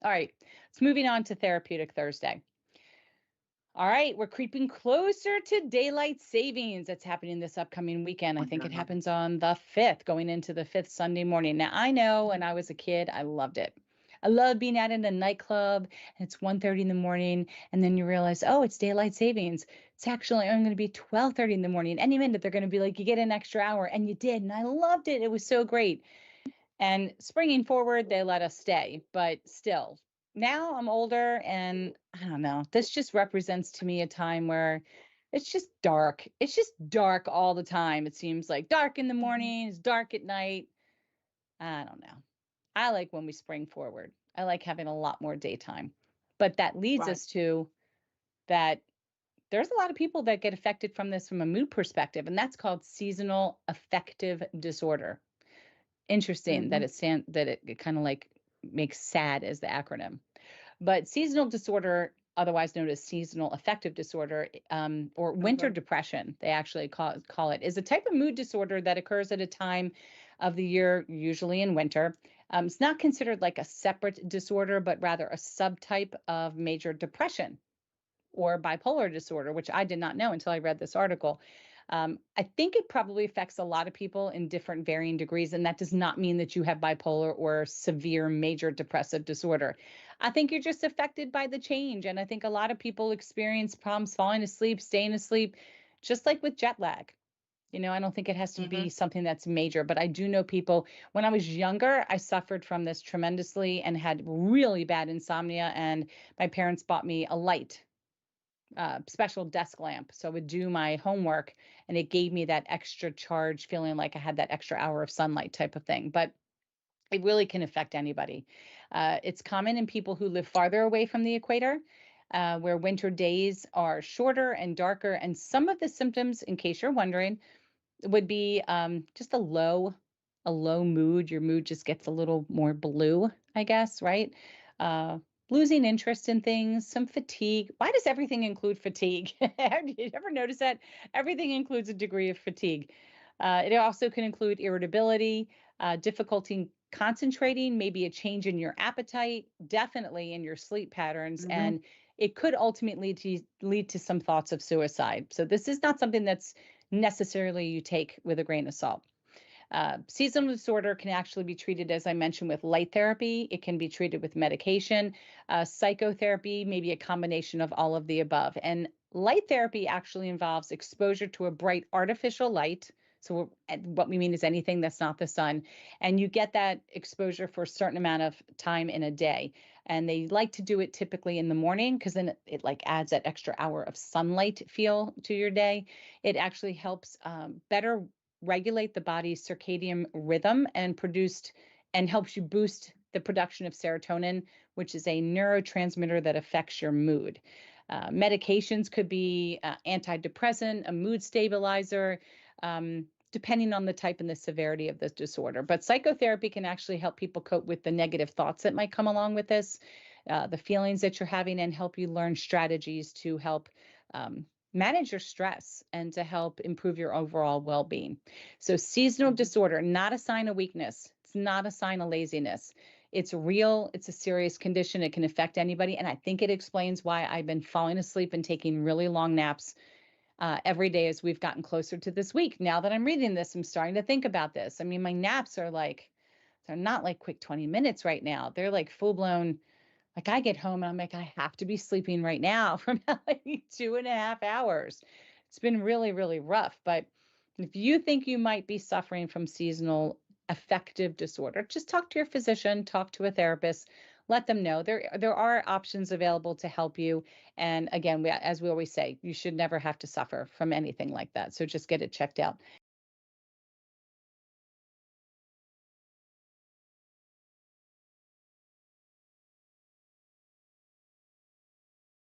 All right, it's moving on to Therapeutic Thursday. All right, we're creeping closer to daylight savings. That's happening this upcoming weekend. I think it happens on the 5th, going into the 5th Sunday morning. Now, I know when I was a kid, I loved it. I loved being out in a nightclub and it's 1:30 in the morning, and then you realize, oh, it's daylight savings. It's actually only going to be 12:30 in the morning. Any minute they're going to be like, you get an extra hour, and you did, and I loved it. It was so great. And springing forward, they let us stay, but still, now I'm older and I don't know. This just represents to me a time where it's just dark. It's just dark all the time. It seems like dark in the morning, it's dark at night. I don't know. I like when we spring forward. I like having a lot more daytime. But that leads Right. us to that there's a lot of people that get affected from this from a mood perspective, and that's called seasonal affective disorder. Interesting that Mhm. it kind of like makes SAD as the acronym. But seasonal disorder, otherwise known as seasonal affective disorder, or winter Okay. depression, they actually call it, is a type of mood disorder that occurs at a time of the year, usually in winter. It's not considered like a separate disorder, but rather a subtype of major depression or bipolar disorder, which I did not know until I read this article. I think it probably affects a lot of people in different varying degrees, and that does not mean that you have bipolar or severe major depressive disorder. I think you're just affected by the change, and I think a lot of people experience problems falling asleep, staying asleep, just like with jet lag. I don't think it has to be Mhm. something that's major, but I do know people. When I was younger, I suffered from this tremendously and had really bad insomnia, and my parents bought me a light special desk lamp. So I would do my homework and it gave me that extra charge, feeling like I had that extra hour of sunlight type of thing. But it really can affect anybody. It's common in people who live farther away from the equator, where winter days are shorter and darker. And some of the symptoms, in case you're wondering, would be just a low mood. Your mood just gets a little more blue, I guess, right? Uh, Losing interest in things, some fatigue. Why does everything include fatigue? Have you ever noticed that? Everything includes a degree of fatigue. It also can include irritability, difficulty concentrating, maybe a change in your appetite, definitely in your sleep patterns, Mhm. and it could ultimately lead to some thoughts of suicide. So this is not something that's necessarily you take with a grain of salt. Seasonal disorder can actually be treated, as I mentioned, with light therapy. It can be treated with medication, psychotherapy, maybe a combination of all of the above. And light therapy actually involves exposure to a bright artificial light. So, what we mean is anything that's not the sun. And you get that exposure for a certain amount of time in a day. And they like to do it typically in the morning because then it like adds that extra hour of sunlight feel to your day. It actually helps better regulate the body's circadian rhythm and helps you boost the production of serotonin, which is a neurotransmitter that affects your mood. Medications could be antidepressant, a mood stabilizer, depending on the type and the severity of this disorder. But psychotherapy can actually help people cope with the negative thoughts that might come along with this, the feelings that you're having, and help you learn strategies to help um, manage your stress and to help improve your overall well being. So, seasonal Mhm. disorder, not a sign of weakness. It's not a sign of laziness. It's real. It's a serious condition. It can affect anybody. And I think it explains why I've been falling asleep and taking really long naps every day as we've gotten closer to this week. Now that I'm reading this, I'm starting to think about this. I mean, my naps are like, they're not like quick 20 minutes right now. They're like full blown. Like I get home and I'm like, I have to be sleeping right now for about like 2.5 hours. It's been really, really rough. But if you think you might be suffering from seasonal affective disorder, just talk to your physician, talk to a therapist, let them know there are options available to help you. And again, as we always say, you should never have to suffer from anything like that. So just get it checked out.